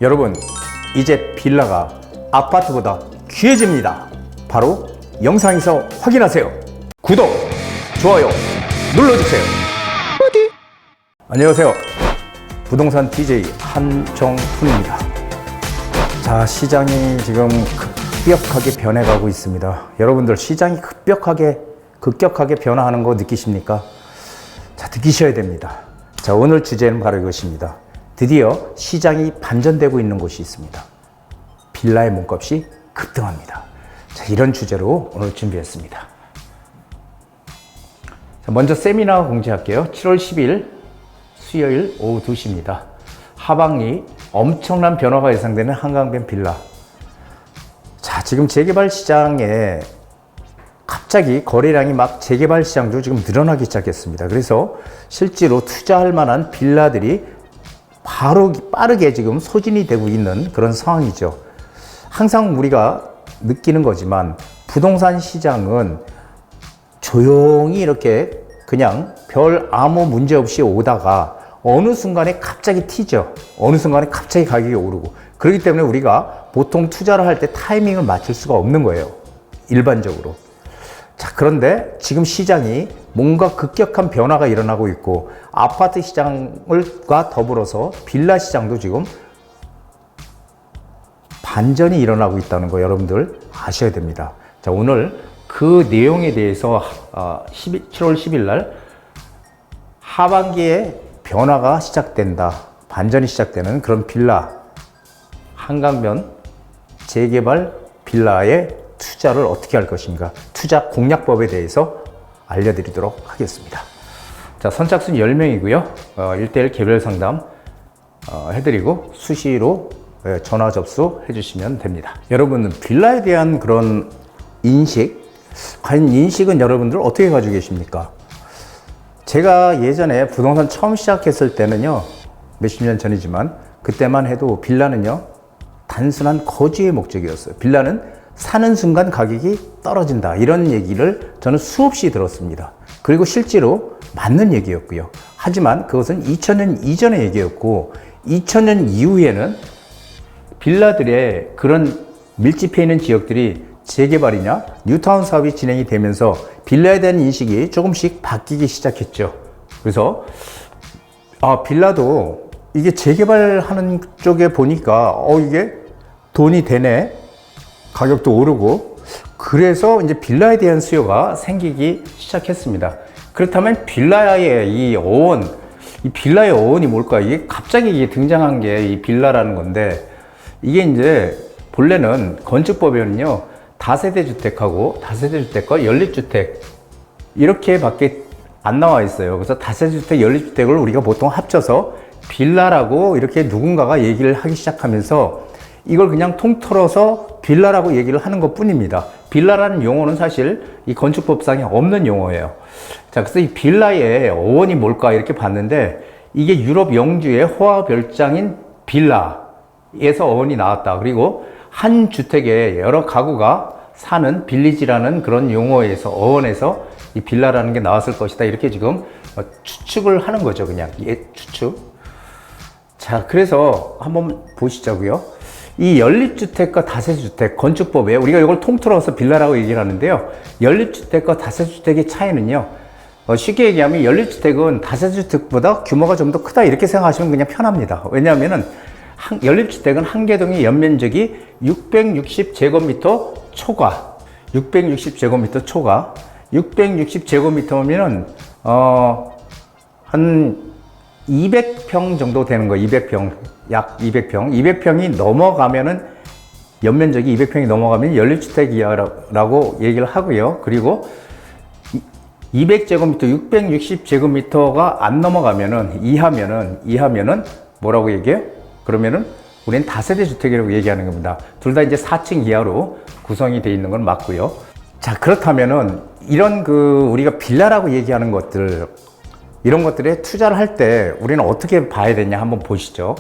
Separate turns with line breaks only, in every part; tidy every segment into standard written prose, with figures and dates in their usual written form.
여러분, 이제 빌라가 아파트보다 귀해집니다. 바로 영상에서 확인하세요. 구독, 좋아요 눌러주세요. 어디? 안녕하세요. 부동산 DJ 한정훈입니다. 자, 시장이 지금 급격하게 변해가고 있습니다. 여러분들, 시장이 급격하게 변화하는 거 느끼십니까? 자, 느끼셔야 됩니다. 자, 오늘 주제는 바로 이것입니다. 드디어 시장이 반전되고 있는 곳이 있습니다. 빌라의 몸값이 급등합니다. 자, 이런 주제로 오늘 준비했습니다. 자, 먼저 세미나 공지할게요. 7월 10일 수요일 오후 2시입니다. 하반기 엄청난 변화가 예상되는 한강변 빌라. 자, 지금 재개발 시장에 갑자기 거래량이 막 재개발 시장도 지금 늘어나기 시작했습니다. 그래서 실제로 투자할 만한 빌라들이 바로 빠르게 지금 소진이 되고 있는 그런 상황이죠. 항상 우리가 느끼는 거지만 부동산 시장은 조용히 이렇게 그냥 별 아무 문제 없이 오다가 어느 순간에 갑자기 튀죠. 어느 순간에 갑자기 가격이 오르고. 그렇기 때문에 우리가 보통 투자를 할 때 타이밍을 맞출 수가 없는 거예요. 일반적으로. 자, 그런데 지금 시장이 뭔가 급격한 변화가 일어나고 있고, 아파트 시장과 더불어서 빌라 시장도 지금 반전이 일어나고 있다는 거 여러분들 아셔야 됩니다. 자, 오늘 그 내용에 대해서 7월 10일 날 하반기에 변화가 시작된다, 반전이 시작되는 그런 빌라, 한강변 재개발 빌라의 투자를 어떻게 할 것인가, 투자 공략법에 대해서 알려드리도록 하겠습니다. 자, 선착순 10명이고요. 1대1 개별 상담 해드리고 수시로 전화 접수해 주시면 됩니다. 여러분은 빌라에 대한 그런 인식, 과연 인식은 여러분들 어떻게 가지고 계십니까? 제가 예전에 부동산 처음 시작했을 때는요, 몇십 년 전이지만 그때만 해도 빌라는요, 단순한 거주의 목적이었어요. 빌라는 사는 순간 가격이 떨어진다, 이런 얘기를 저는 수없이 들었습니다. 그리고 실제로 맞는 얘기였고요. 하지만 그것은 2000년 이전의 얘기였고, 2000년 이후에는 빌라들의 그런 밀집해 있는 지역들이 재개발이냐 뉴타운 사업이 진행이 되면서 빌라에 대한 인식이 조금씩 바뀌기 시작했죠. 그래서 빌라도 이게 재개발하는 쪽에 보니까 이게 돈이 되네, 가격도 오르고, 그래서 이제 빌라에 대한 수요가 생기기 시작했습니다. 그렇다면 빌라의 이 어원, 이 빌라의 어원이 뭘까? 이게 갑자기 이게 등장한 게 이 빌라라는 건데, 이게 이제 본래는 건축법에는요, 다세대 주택하고 다세대 주택과 연립주택 이렇게 밖에 안 나와 있어요. 그래서 다세대 주택, 연립주택을 우리가 보통 합쳐서 빌라라고 이렇게 누군가가 얘기를 하기 시작하면서 이걸 그냥 통틀어서 빌라라고 얘기를 하는 것 뿐입니다. 빌라라는 용어는 사실 이 건축법상에 없는 용어예요. 자, 그래서 이 빌라의 어원이 뭘까 이렇게 봤는데, 이게 유럽 영주의 호화 별장인 빌라에서 어원이 나왔다. 그리고 한 주택에 여러 가구가 사는 빌리지라는 그런 용어에서, 어원에서 이 빌라라는 게 나왔을 것이다, 이렇게 지금 추측을 하는 거죠. 그냥 추측. 자, 그래서 한번 보시자고요. 이 연립주택과 다세대주택, 건축법에 우리가 이걸 통틀어서 빌라라고 얘기를 하는데요, 연립주택과 다세대주택의 차이는요, 쉽게 얘기하면 연립주택은 다세대주택보다 규모가 좀 더 크다, 이렇게 생각하시면 그냥 편합니다. 왜냐하면은 연립주택은 한 개동의 연면적이 660제곱미터 초과, 660제곱미터면은 한 200평 정도 되는 거예요. 200평, 약 200평. 200평이 넘어가면은, 연면적이 200평이 넘어가면 연립주택이라고 얘기를 하고요. 그리고 200제곱미터, 660제곱미터가 안 넘어가면은, 이하면은 뭐라고 얘기해요? 그러면은 우리는 다세대 주택이라고 얘기하는 겁니다. 둘 다 이제 4층 이하로 구성이 되어 있는 건 맞고요. 자, 그렇다면은 이런 우리가 빌라라고 얘기하는 것들, 이런 것들에 투자를 할 때 우리는 어떻게 봐야 되냐 한번 보시죠.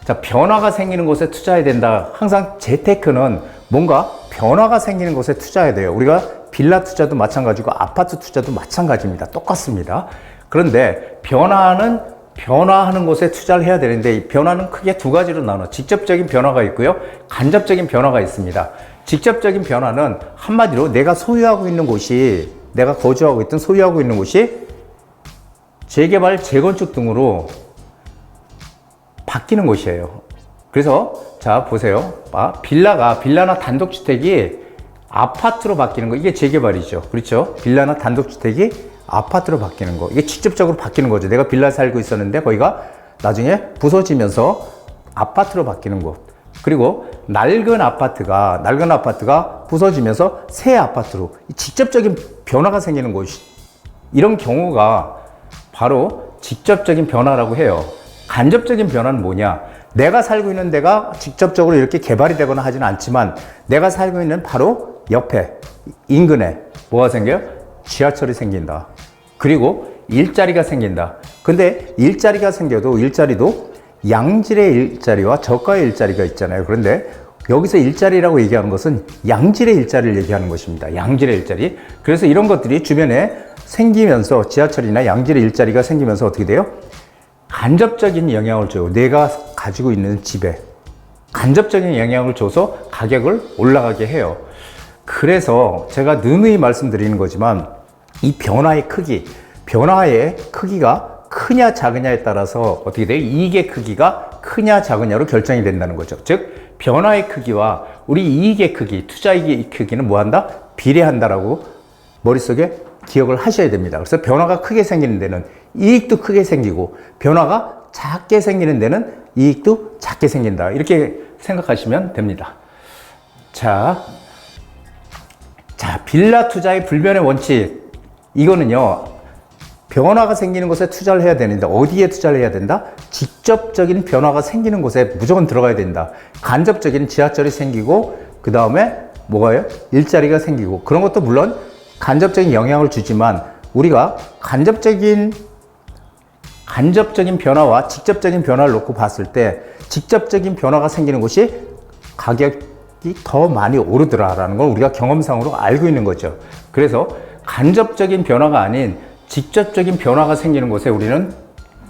자, 변화가 생기는 곳에 투자해야 된다. 항상 재테크는 뭔가 변화가 생기는 곳에 투자해야 돼요. 우리가 빌라 투자도 마찬가지고 아파트 투자도 마찬가지입니다. 똑같습니다. 그런데 변화는 변화하는 곳에 투자를 해야 되는데 이 변화는 크게 두 가지로 나눠. 직접적인 변화가 있고요. 간접적인 변화가 있습니다. 직접적인 변화는 한마디로 내가 소유하고 있는 곳이, 내가 거주하고 있던 소유하고 있는 곳이 재개발, 재건축 등으로 바뀌는 곳이에요. 그래서 자 보세요. 빌라나 단독주택이 아파트로 바뀌는 거, 이게 재개발이죠. 그렇죠? 빌라나 단독주택이 아파트로 바뀌는 거, 이게 직접적으로 바뀌는 거죠. 내가 빌라 살고 있었는데 거기가 나중에 부서지면서 아파트로 바뀌는 곳. 그리고 낡은 아파트가 부서지면서 새 아파트로 직접적인 변화가 생기는 곳이, 이런 경우가 바로 직접적인 변화라고 해요. 간접적인 변화는 뭐냐? 내가 살고 있는 데가 직접적으로 이렇게 개발이 되거나 하지는 않지만 내가 살고 있는 바로 옆에 인근에 뭐가 생겨요? 지하철이 생긴다. 그리고 일자리가 생긴다. 근데 일자리가 생겨도 일자리도 양질의 일자리와 저가의 일자리가 있잖아요. 그런데 여기서 일자리라고 얘기하는 것은 양질의 일자리를 얘기하는 것입니다. 양질의 일자리. 그래서 이런 것들이 주변에 생기면서 지하철이나 양질의 일자리가 생기면서 어떻게 돼요? 간접적인 영향을 줘요. 내가 가지고 있는 집에 간접적인 영향을 줘서 가격을 올라가게 해요. 그래서 제가 누누이 말씀드리는 거지만 이 변화의 크기가 크냐 작으냐에 따라서 어떻게 돼요? 이익의 크기가 크냐 작으냐로 결정이 된다는 거죠. 즉 변화의 크기와 우리 이익의 크기, 투자이익의 크기는 뭐한다? 비례한다라고 머릿속에 기억을 하셔야 됩니다. 그래서 변화가 크게 생기는 데는 이익도 크게 생기고 변화가 작게 생기는 데는 이익도 작게 생긴다. 이렇게 생각하시면 됩니다. 자, 빌라 투자의 불변의 원칙. 이거는요, 변화가 생기는 곳에 투자를 해야 되는데 어디에 투자를 해야 된다? 직접적인 변화가 생기는 곳에 무조건 들어가야 된다. 간접적인 지하철이 생기고 그 다음에 뭐가요? 일자리가 생기고 그런 것도 물론 간접적인 영향을 주지만 우리가 간접적인 변화와 직접적인 변화를 놓고 봤을 때 직접적인 변화가 생기는 곳이 가격이 더 많이 오르더라라는 걸 우리가 경험상으로 알고 있는 거죠. 그래서 간접적인 변화가 아닌 직접적인 변화가 생기는 곳에 우리는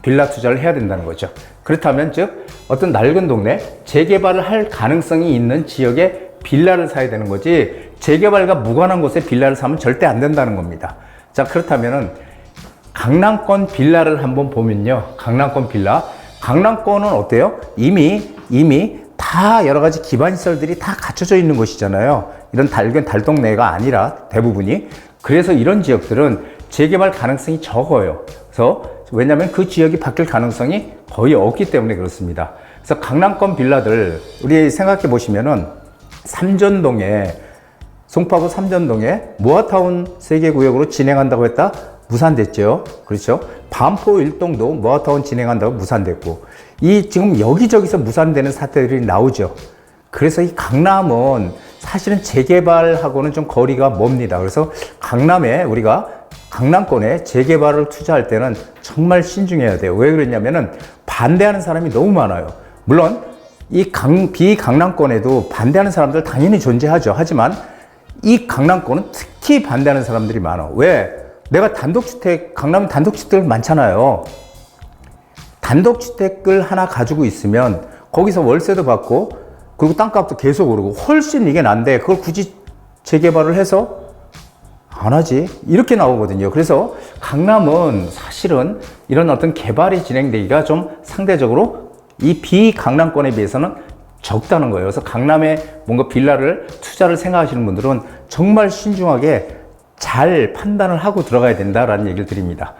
빌라 투자를 해야 된다는 거죠. 그렇다면 즉 어떤 낡은 동네, 재개발을 할 가능성이 있는 지역에 빌라를 사야 되는 거지 재개발과 무관한 곳에 빌라를 사면 절대 안 된다는 겁니다. 자, 그렇다면은 강남권 빌라를 한번 보면요. 강남권은 어때요? 이미 다 여러 가지 기반 시설들이 다 갖춰져 있는 곳이잖아요. 이런 달동네가 아니라 대부분이. 그래서 이런 지역들은 재개발 가능성이 적어요. 그래서 왜냐하면 그 지역이 바뀔 가능성이 거의 없기 때문에 그렇습니다. 그래서 강남권 빌라들 우리 생각해 보시면은 송파구 삼전동에 모아타운 세계구역으로 진행한다고 했다? 무산됐죠. 그렇죠. 반포 일동도 모아타운 진행한다고 무산됐고 지금 여기저기서 무산되는 사태들이 나오죠. 그래서 이 강남은 사실은 재개발하고는 좀 거리가 멉니다. 그래서 우리가 강남권에 재개발을 투자할 때는 정말 신중해야 돼요. 왜 그러냐면은 반대하는 사람이 너무 많아요. 물론 이 비강남권에도 반대하는 사람들 당연히 존재하죠. 하지만 이 강남권은 특히 반대하는 사람들이 많아. 왜? 내가 강남은 단독주택 많잖아요. 단독주택을 하나 가지고 있으면 거기서 월세도 받고 그리고 땅값도 계속 오르고 훨씬 이게 난데 그걸 굳이 재개발을 해서 안 하지? 이렇게 나오거든요. 그래서 강남은 사실은 이런 어떤 개발이 진행되기가 좀 상대적으로 이 비강남권에 비해서는 적다는 거예요. 그래서 강남에 뭔가 빌라를 투자를 생각하시는 분들은 정말 신중하게 잘 판단을 하고 들어가야 된다라는 얘기를 드립니다.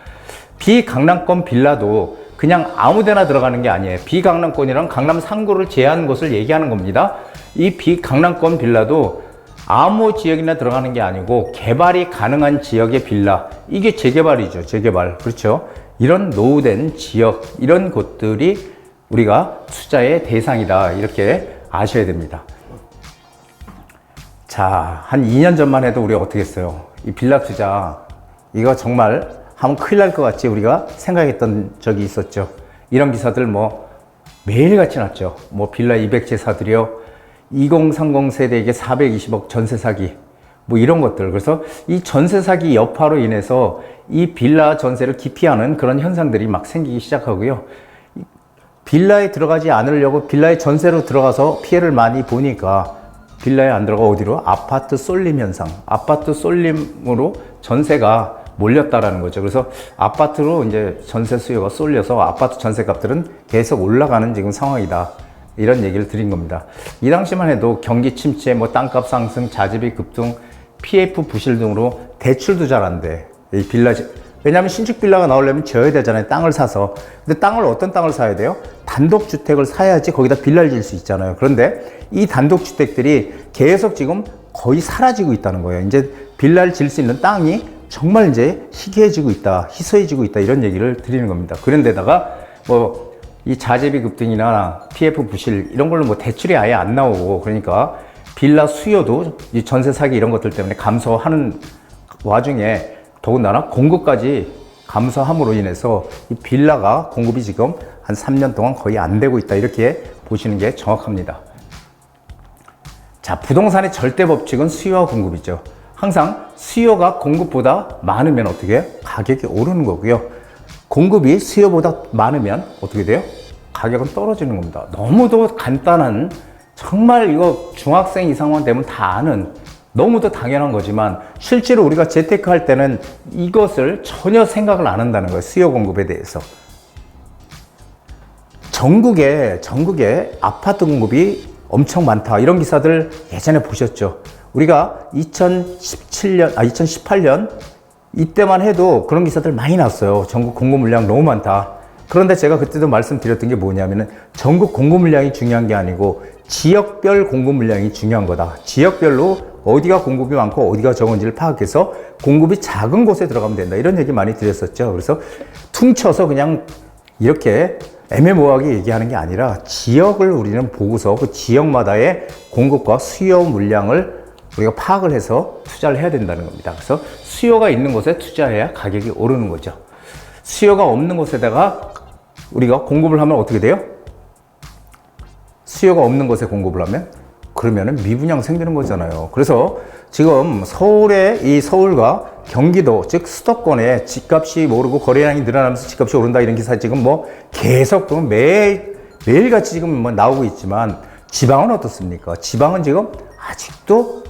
비강남권 빌라도 그냥 아무 데나 들어가는 게 아니에요. 비강남권이란 강남 3구를 제외하는 곳을 얘기하는 겁니다. 이 비강남권 빌라도 아무 지역이나 들어가는 게 아니고 개발이 가능한 지역의 빌라, 이게 재개발이죠. 재개발. 그렇죠. 이런 노후된 지역, 이런 곳들이 우리가 투자의 대상이다, 이렇게 아셔야 됩니다. 자, 한 2년 전만 해도 우리가 어떻게 했어요? 이 빌라 투자, 이거 정말 하면 큰일 날 것 같이 우리가 생각했던 적이 있었죠. 이런 기사들 매일같이 났죠. 빌라 200채 사들여 2030 세대에게 420억 전세 사기, 뭐 이런 것들. 그래서 이 전세 사기 여파로 인해서 이 빌라 전세를 기피하는 그런 현상들이 막 생기기 시작하고요. 빌라에 들어가지 않으려고 빌라에 전세로 들어가서 피해를 많이 보니까 빌라에 안 들어가 어디로? 아파트 쏠림 현상. 아파트 쏠림으로 전세가 몰렸다라는 거죠. 그래서 아파트로 이제 전세 수요가 쏠려서 아파트 전세 값들은 계속 올라가는 지금 상황이다. 이런 얘기를 드린 겁니다. 이 당시만 해도 경기 침체, 뭐 땅값 상승, 자재비 급등, PF 부실 등으로 대출도 잘 안 돼. 이 빌라, 왜냐하면 신축 빌라가 나오려면 지어야 되잖아요. 땅을 사서. 근데 땅을 어떤 땅을 사야 돼요? 단독주택을 사야지 거기다 빌라를 지을 수 있잖아요. 그런데 이 단독주택들이 계속 지금 거의 사라지고 있다는 거예요. 이제 빌라를 지을 수 있는 땅이 정말 이제 희귀해지고 있다, 희소해지고 있다, 이런 얘기를 드리는 겁니다. 그런데다가 뭐 이 자재비 급등이나 PF 부실 이런 걸로 뭐 대출이 아예 안 나오고, 그러니까 빌라 수요도 이 전세 사기 이런 것들 때문에 감소하는 와중에 더군다나 공급까지 감소함으로 인해서 이 빌라가 공급이 지금 한 3년 동안 거의 안 되고 있다, 이렇게 보시는 게 정확합니다. 자, 부동산의 절대 법칙은 수요와 공급이죠. 항상 수요가 공급보다 많으면 어떻게 해요? 가격이 오르는 거고요. 공급이 수요보다 많으면 어떻게 돼요? 가격은 떨어지는 겁니다. 너무도 간단한, 정말 이거 중학생 이상만 되면 다 아는, 너무도 당연한 거지만 실제로 우리가 재테크 할 때는 이것을 전혀 생각을 안 한다는 거예요. 수요 공급에 대해서. 전국에 아파트 공급이 엄청 많다, 이런 기사들 예전에 보셨죠? 우리가 2018년 이때만 해도 그런 기사들 많이 났어요. 전국 공급 물량 너무 많다. 그런데 제가 그때도 말씀드렸던 게 뭐냐면은 전국 공급 물량이 중요한 게 아니고 지역별 공급 물량이 중요한 거다. 지역별로 어디가 공급이 많고 어디가 적은지를 파악해서 공급이 작은 곳에 들어가면 된다, 이런 얘기 많이 드렸었죠. 그래서 퉁쳐서 그냥 이렇게 애매모호하게 얘기하는 게 아니라 지역을 우리는 보고서 그 지역마다의 공급과 수요 물량을 우리가 파악을 해서 투자를 해야 된다는 겁니다. 그래서 수요가 있는 곳에 투자해야 가격이 오르는 거죠. 수요가 없는 곳에다가 우리가 공급을 하면 어떻게 돼요? 수요가 없는 곳에 공급을 하면 그러면은 미분양 생기는 거잖아요. 그래서 지금 서울과 경기도, 즉 수도권에 집값이 오르고 거래량이 늘어나면서 집값이 오른다, 이런 기사 지금 뭐 계속 보면 매일같이 지금 뭐 나오고 있지만, 지방은 어떻습니까? 지방은 지금 아직도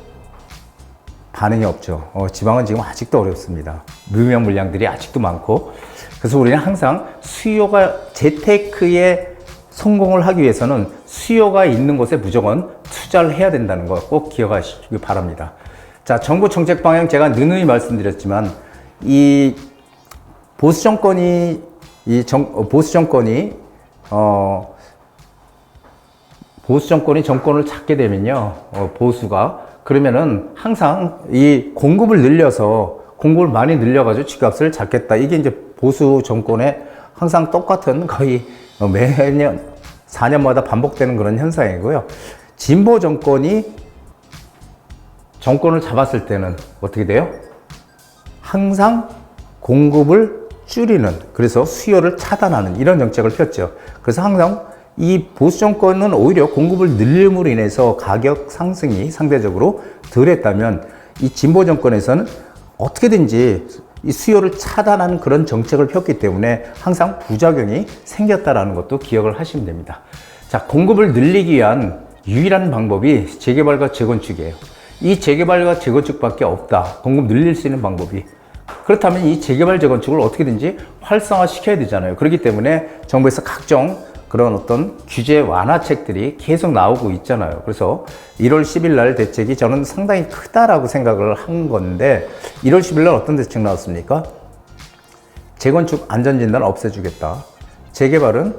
반응이 없죠. 지방은 지금 아직도 어렵습니다. 무분양 물량들이 아직도 많고. 그래서 우리는 항상 재테크에 성공을 하기 위해서는 수요가 있는 곳에 무조건 투자를 해야 된다는 거 꼭 기억하시기 바랍니다. 자, 정부 정책 방향 제가 누누이 말씀드렸지만, 이 보수 정권이 정권을 잡게 되면요, 보수가, 그러면은 항상 이 공급을 많이 늘려가지고 집값을 잡겠다. 이게 이제 보수 정권의 항상 똑같은, 거의 매년 4년마다 반복되는 그런 현상이고요. 진보 정권이 정권을 잡았을 때는 어떻게 돼요? 항상 공급을 줄이는, 그래서 수요를 차단하는 이런 정책을 폈죠. 그래서 항상 이 보수 정권은 오히려 공급을 늘림으로 인해서 가격 상승이 상대적으로 덜했다면, 이 진보 정권에서는 어떻게든지 이 수요를 차단하는 그런 정책을 폈기 때문에 항상 부작용이 생겼다라는 것도 기억을 하시면 됩니다. 자, 공급을 늘리기 위한 유일한 방법이 재개발과 재건축이에요. 이 재개발과 재건축밖에 없다. 공급 늘릴 수 있는 방법이. 그렇다면 이 재개발 재건축을 어떻게든지 활성화시켜야 되잖아요. 그렇기 때문에 정부에서 각종 그런 어떤 규제 완화책들이 계속 나오고 있잖아요. 그래서 1월 10일 날 대책이 저는 상당히 크다라고 생각을 한 건데, 1월 10일 날 어떤 대책 나왔습니까? 재건축 안전진단 없애주겠다. 재개발은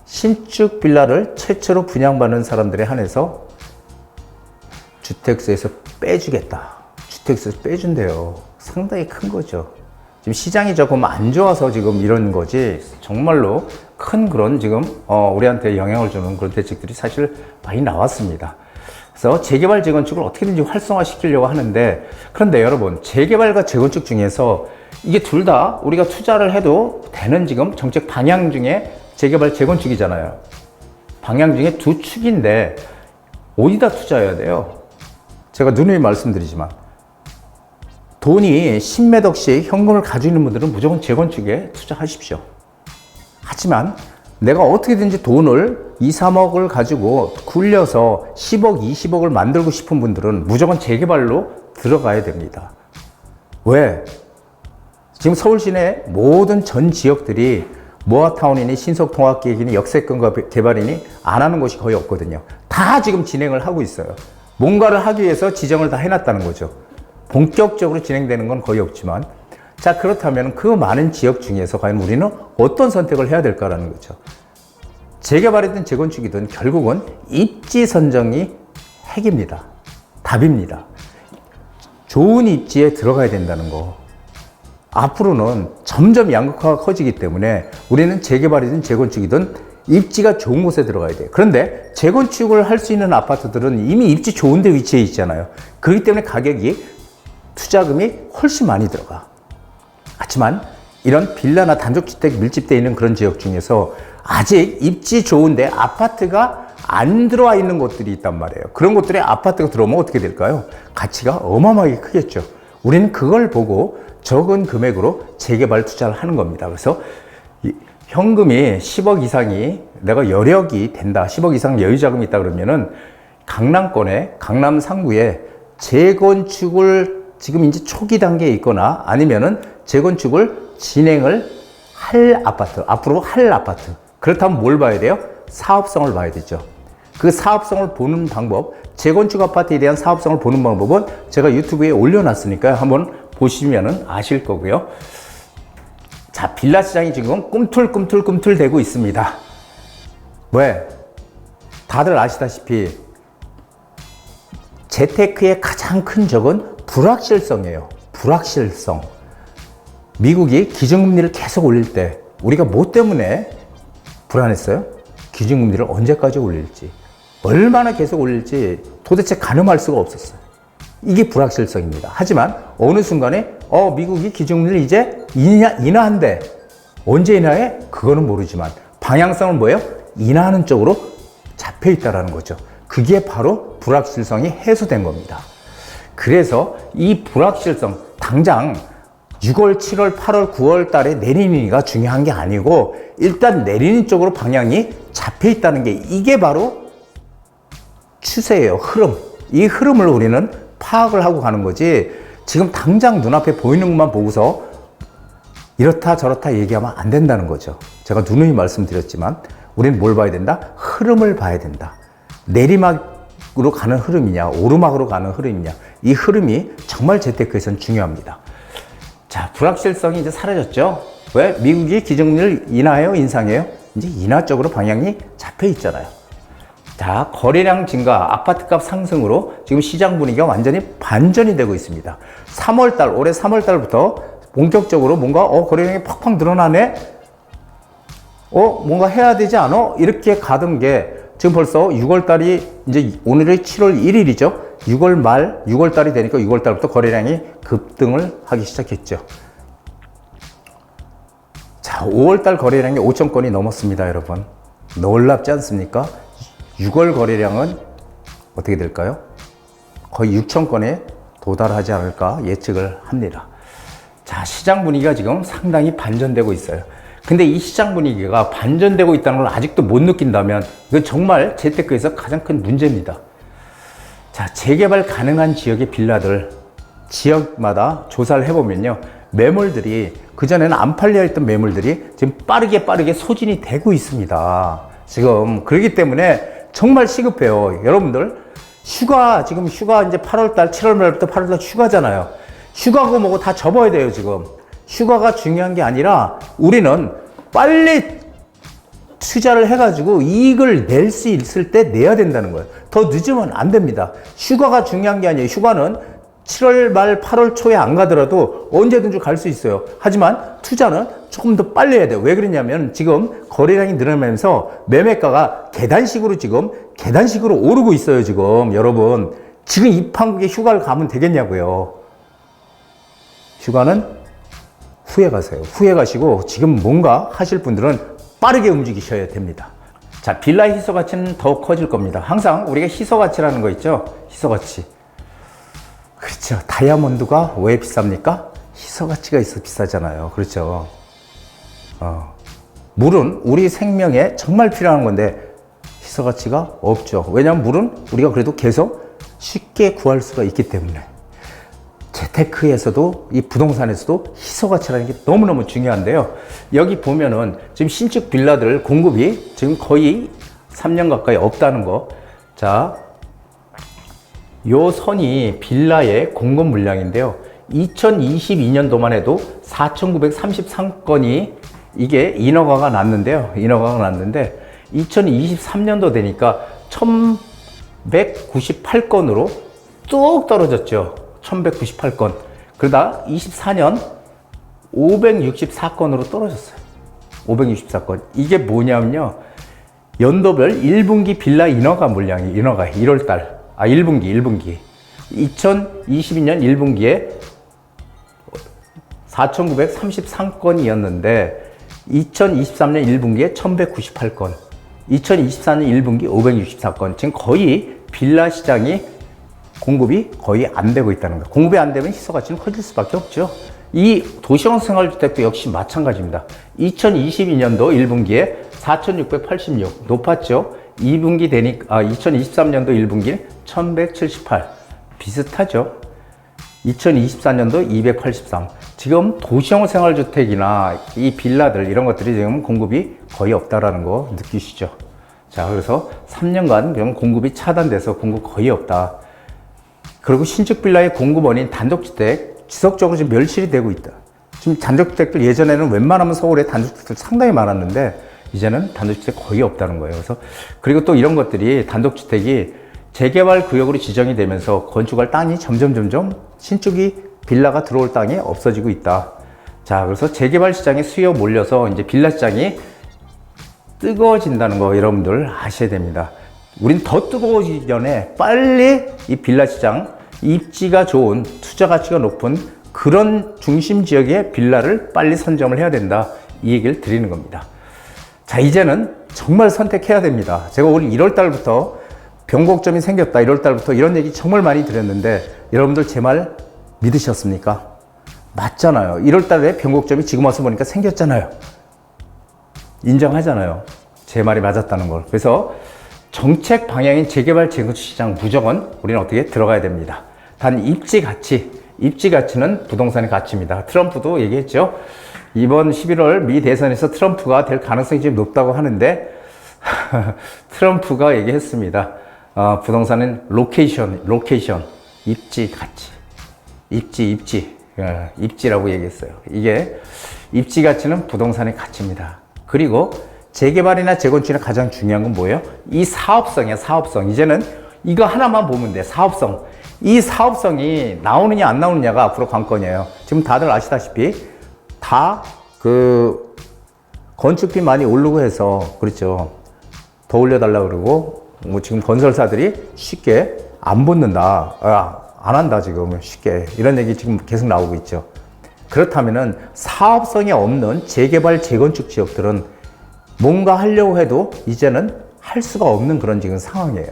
신축 빌라를 최초로 분양받는 사람들에 한해서 주택세에서 빼주겠다. 주택세에서 빼준대요. 상당히 큰 거죠. 지금 시장이 조금 안 좋아서 지금 이런 거지, 정말로 큰 그런 지금 우리한테 영향을 주는 그런 대책들이 사실 많이 나왔습니다. 그래서 재개발 재건축을 어떻게든지 활성화시키려고 하는데, 그런데 여러분, 재개발과 재건축 중에서 이게 둘 다 우리가 투자를 해도 되는 지금 정책 방향 중에 재개발 재건축이잖아요. 방향 중에 두 축인데 어디다 투자해야 돼요? 제가 누누이 말씀드리지만 돈이 10몇 억씩 현금을 가지고 있는 분들은 무조건 재건축에 투자하십시오. 하지만 내가 어떻게든지 돈을 2, 3억을 가지고 굴려서 10억, 20억을 만들고 싶은 분들은 무조건 재개발로 들어가야 됩니다. 왜? 지금 서울 시내 모든 전 지역들이 모아타운이니 신속통합계획이니 역세권 개발이니 안 하는 곳이 거의 없거든요. 다 지금 진행을 하고 있어요. 뭔가를 하기 위해서 지정을 다 해놨다는 거죠. 본격적으로 진행되는 건 거의 없지만, 자, 그렇다면 그 많은 지역 중에서 과연 우리는 어떤 선택을 해야 될까라는 거죠. 재개발이든 재건축이든 결국은 입지 선정이 핵입니다. 답입니다. 좋은 입지에 들어가야 된다는 거. 앞으로는 점점 양극화가 커지기 때문에 우리는 재개발이든 재건축이든 입지가 좋은 곳에 들어가야 돼요. 그런데 재건축을 할 수 있는 아파트들은 이미 입지 좋은 데 위치해 있잖아요. 그렇기 때문에 가격이, 투자금이 훨씬 많이 들어가. 하지만 이런 빌라나 단독주택 밀집되어 있는 그런 지역 중에서 아직 입지 좋은데 아파트가 안 들어와 있는 곳들이 있단 말이에요. 그런 곳들에 아파트가 들어오면 어떻게 될까요? 가치가 어마어마하게 크겠죠. 우리는 그걸 보고 적은 금액으로 재개발 투자를 하는 겁니다. 그래서 현금이 10억 이상이 내가 여력이 된다, 10억 이상 여유자금이 있다 그러면은 강남권에, 강남 상구에 재건축을 지금 이제 초기 단계에 있거나 아니면은 재건축을 진행을 할 아파트, 앞으로 할 아파트. 그렇다면 뭘 봐야 돼요? 사업성을 봐야 되죠. 그 사업성을 보는 방법, 재건축 아파트에 대한 사업성을 보는 방법은 제가 유튜브에 올려놨으니까요. 한번 보시면은 아실 거고요. 자, 빌라 시장이 지금 꿈틀꿈틀 되고 있습니다. 왜? 다들 아시다시피 재테크의 가장 큰 적은 불확실성이에요. 불확실성. 미국이 기준금리를 계속 올릴 때 우리가 뭐 때문에 불안했어요? 기준금리를 언제까지 올릴지, 얼마나 계속 올릴지 도대체 가늠할 수가 없었어요. 이게 불확실성입니다. 하지만 어느 순간에 미국이 기준금리를 이제 인하한대. 언제 인하해? 그거는 모르지만 방향성은 뭐예요? 인하하는 쪽으로 잡혀 있다는 거죠. 그게 바로 불확실성이 해소된 겁니다. 그래서 이 불확실성, 당장 6월, 7월, 8월, 9월 달에 내리니가 중요한 게 아니고 일단 내리는 쪽으로 방향이 잡혀 있다는 게, 이게 바로 추세예요. 흐름. 이 흐름을 우리는 파악을 하고 가는 거지, 지금 당장 눈앞에 보이는 것만 보고서 이렇다 저렇다 얘기하면 안 된다는 거죠. 제가 누누이 말씀드렸지만 우리는 뭘 봐야 된다? 흐름을 봐야 된다. 내리막으로 가는 흐름이냐, 오르막으로 가는 흐름이냐, 이 흐름이 정말 재테크에서는 중요합니다. 자, 불확실성이 이제 사라졌죠. 왜? 미국이 기준금리를 인하해요, 인상해요? 이제 인하 쪽으로 방향이 잡혀 있잖아요. 자, 거래량 증가, 아파트값 상승으로 지금 시장 분위기가 완전히 반전이 되고 있습니다. 3월달, 올해 3월달부터 본격적으로 뭔가 거래량이 팍팍 늘어나네? 뭔가 해야 되지 않아? 이렇게 가던 게 지금 벌써 6월달이, 이제 오늘이 7월 1일이죠. 6월 말, 6월달이 되니까 6월달부터 거래량이 급등을 하기 시작했죠. 자, 5월달 거래량이 5천 건이 넘었습니다, 여러분. 놀랍지 않습니까? 6월 거래량은 어떻게 될까요? 거의 6천 건에 도달하지 않을까 예측을 합니다. 자, 시장 분위기가 지금 상당히 반전되고 있어요. 근데 이 시장 분위기가 반전되고 있다는 걸 아직도 못 느낀다면 이건 정말 재테크에서 가장 큰 문제입니다. 자, 재개발 가능한 지역의 빌라들 지역마다 조사를 해보면요, 매물들이, 그전에는 안 팔려 있던 매물들이 지금 빠르게 소진이 되고 있습니다. 지금 그렇기 때문에 정말 시급해요. 여러분들 지금 휴가 이제 8월달, 7월 말부터 8월달 휴가잖아요. 휴가고 뭐고 다 접어야 돼요. 지금 휴가가 중요한 게 아니라 우리는 빨리 투자를 해가지고 이익을 낼 수 있을 때 내야 된다는 거예요. 더 늦으면 안 됩니다. 휴가가 중요한 게 아니에요. 휴가는 7월 말 8월 초에 안 가더라도 언제든지 갈 수 있어요. 하지만 투자는 조금 더 빨리 해야 돼요. 왜 그러냐면 지금 거래량이 늘어나면서 매매가가 계단식으로 오르고 있어요. 지금 여러분, 지금 이 판국에 휴가를 가면 되겠냐고요. 휴가는 후에 가세요. 후에 가시고 지금 뭔가 하실 분들은 빠르게 움직이셔야 됩니다. 자, 빌라의 희소 가치는 더 커질 겁니다. 항상 우리가 희소 가치라는 거 있죠? 희소 가치. 그렇죠. 다이아몬드가 왜 비쌉니까? 희소 가치가 있어 비싸잖아요. 그렇죠. 물은 우리 생명에 정말 필요한 건데 희소 가치가 없죠. 왜냐하면 물은 우리가 그래도 계속 쉽게 구할 수가 있기 때문에. 재테크에서도 이 부동산에서도 희소 가치라는 게 너무너무 중요한데요. 여기 보면은 지금 신축 빌라들 공급이 지금 거의 3년 가까이 없다는 거. 자, 요 선이 빌라의 공급 물량인데요. 2022년도만 해도 4,933건이 이게 인허가가 났는데요. 인허가가 났는데 2023년도 되니까 1,198건으로 뚝 떨어졌죠. 1,198건. 그러다 24년 564건으로 떨어졌어요. 564건. 이게 뭐냐면요. 연도별 1분기 빌라 인허가 물량이 1월달. 1분기. 2022년 1분기에 4,933건이었는데 2023년 1분기에 1,198건, 2024년 1분기 564건. 지금 거의 빌라 시장이 공급이 거의 안 되고 있다는 거예요. 공급이 안 되면 희소 가치는 커질 수밖에 없죠. 이 도시형 생활주택도 역시 마찬가지입니다. 2022년도 1분기에 4,686 높았죠. 2분기 되니까 2023년도 1분기 1,178 비슷하죠. 2024년도 283. 지금 도시형 생활주택이나 이 빌라들 이런 것들이 지금 공급이 거의 없다라는 거 느끼시죠. 자, 그래서 3년간 그럼 공급이 차단돼서 공급 거의 없다. 그리고 신축 빌라의 공급원인 단독주택 지속적으로 지금 멸실이 되고 있다. 지금 단독주택들 예전에는 웬만하면 서울에 단독주택들 상당히 많았는데 이제는 단독주택 거의 없다는 거예요. 그래서 그리고 또 이런 것들이 단독주택이 재개발 구역으로 지정이 되면서 건축할 땅이 점점 신축이 빌라가 들어올 땅이 없어지고 있다. 자, 그래서 재개발 시장에 수요 몰려서 이제 빌라 시장이 뜨거워진다는 거 여러분들 아셔야 됩니다. 우린 더 뜨거워지기 전에 빨리 이 빌라 시장 입지가 좋은 투자 가치가 높은 그런 중심 지역의 빌라를 빨리 선점을 해야 된다. 이 얘기를 드리는 겁니다. 자, 이제는 정말 선택해야 됩니다. 제가 올 1월 달부터 변곡점이 생겼다. 1월 달부터 이런 얘기 정말 많이 드렸는데 여러분들 제 말 믿으셨습니까? 맞잖아요. 1월 달에 변곡점이 지금 와서 보니까 생겼잖아요. 인정하잖아요. 제 말이 맞았다는 걸. 그래서 정책 방향인 재개발 재건축 시장 무조건 우리는 어떻게 들어가야 됩니다. 단 입지 가치는 부동산의 가치입니다. 트럼프도 얘기했죠. 이번 11월 미 대선에서 트럼프가 될 가능성이 좀 높다고 하는데 트럼프가 얘기했습니다. 부동산은 로케이션, 입지 가치, 입지라고 얘기했어요. 이게 입지 가치는 부동산의 가치입니다. 그리고 재개발이나 재건축이나 가장 중요한 건 뭐예요? 이 사업성이야, 사업성. 이제는 이거 하나만 보면 돼, 사업성. 이 사업성이 나오느냐 안 나오느냐가 앞으로 관건이에요. 지금 다들 아시다시피 다 건축비 많이 오르고 해서 그렇죠. 더 올려달라 그러고 뭐 지금 건설사들이 쉽게 안 붙는다. 안 한다 지금 쉽게 이런 얘기 지금 계속 나오고 있죠. 그렇다면은 사업성이 없는 재개발 재건축 지역들은 뭔가 하려고 해도 이제는 할 수가 없는 그런 지금 상황이에요.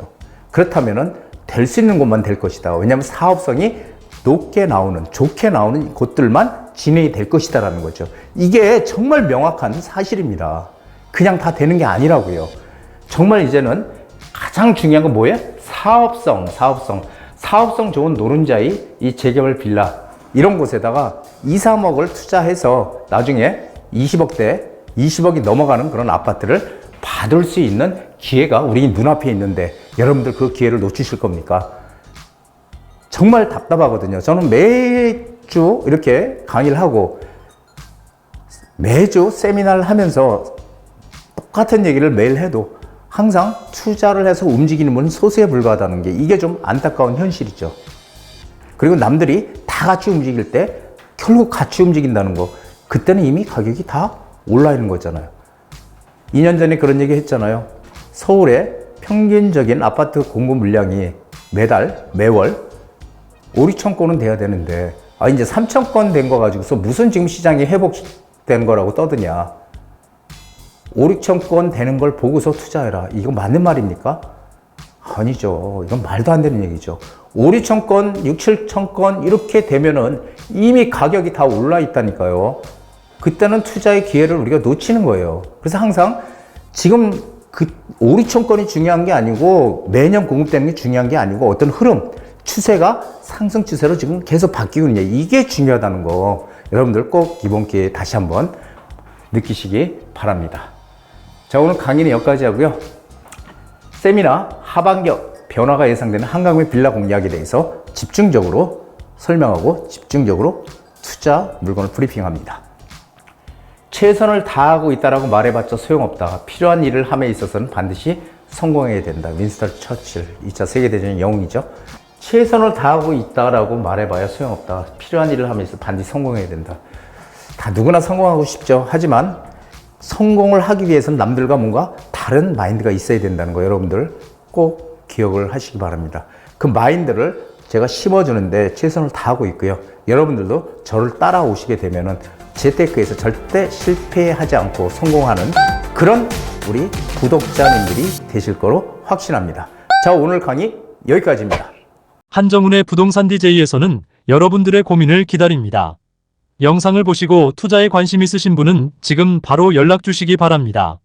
그렇다면은 될 수 있는 곳만 될 것이다. 왜냐하면 사업성이 높게 나오는, 좋게 나오는 곳들만 진행이 될 것이다라는 거죠. 이게 정말 명확한 사실입니다. 그냥 다 되는 게 아니라고요. 정말 이제는 가장 중요한 건 뭐예요? 사업성 좋은 노른자의 이 재개발 빌라 이런 곳에다가 2, 3억을 투자해서 나중에 20억이 넘어가는 그런 아파트를 받을 수 있는 기회가 우리 눈앞에 있는데 여러분들 그 기회를 놓치실 겁니까? 정말 답답하거든요. 저는 매주 이렇게 강의를 하고 매주 세미나를 하면서 똑같은 얘기를 매일 해도 항상 투자를 해서 움직이는 분은 소수에 불과하다는 게 이게 좀 안타까운 현실이죠. 그리고 남들이 다 같이 움직일 때 결국 같이 움직인다는 거 그때는 이미 가격이 다 올라 있는 거잖아요. 2년 전에 그런 얘기 했잖아요. 서울의 평균적인 아파트 공급 물량이 매월 5, 6천 건은 돼야 되는데 이제 3천 건 된 거 가지고서 무슨 지금 시장이 회복된 거라고 떠드냐. 5, 6천 건 되는 걸 보고서 투자해라. 이거 맞는 말입니까? 아니죠. 이건 말도 안 되는 얘기죠. 5, 6천건, 6, 7천건 이렇게 되면은 이미 가격이 다 올라 있다니까요. 그때는 투자의 기회를 우리가 놓치는 거예요. 그래서 항상 지금 그 5, 6천건이 중요한 게 아니고 매년 공급되는 게 중요한 게 아니고 어떤 흐름, 추세가 상승 추세로 지금 계속 바뀌고 있냐. 이게 중요하다는 거 여러분들 꼭 이번 기회에 다시 한번 느끼시기 바랍니다. 자, 오늘 강의는 여기까지 하고요. 세미나 하반기 변화가 예상되는 한강의 빌라 공략에 대해서 집중적으로 설명하고 집중적으로 투자 물건을 브리핑합니다. 최선을 다하고 있다라고 말해봤자 소용없다. 필요한 일을 함에 있어서는 반드시 성공해야 된다. 윈스턴 처칠, 2차 세계대전의 영웅이죠. 최선을 다하고 있다라고 말해봐야 소용없다. 필요한 일을 함에 있어서 반드시 성공해야 된다. 다 누구나 성공하고 싶죠. 하지만 성공을 하기 위해서는 남들과 뭔가 다른 마인드가 있어야 된다는 거 여러분들 꼭 기억을 하시기 바랍니다. 그 마인드를 제가 심어주는데 최선을 다하고 있고요. 여러분들도 저를 따라오시게 되면은 재테크에서 절대 실패하지 않고 성공하는 그런 우리 구독자님들이 되실 거로 확신합니다. 자, 오늘 강의 여기까지입니다.
한정훈의 부동산 DJ에서는 여러분들의 고민을 기다립니다. 영상을 보시고 투자에 관심 있으신 분은 지금 바로 연락 주시기 바랍니다.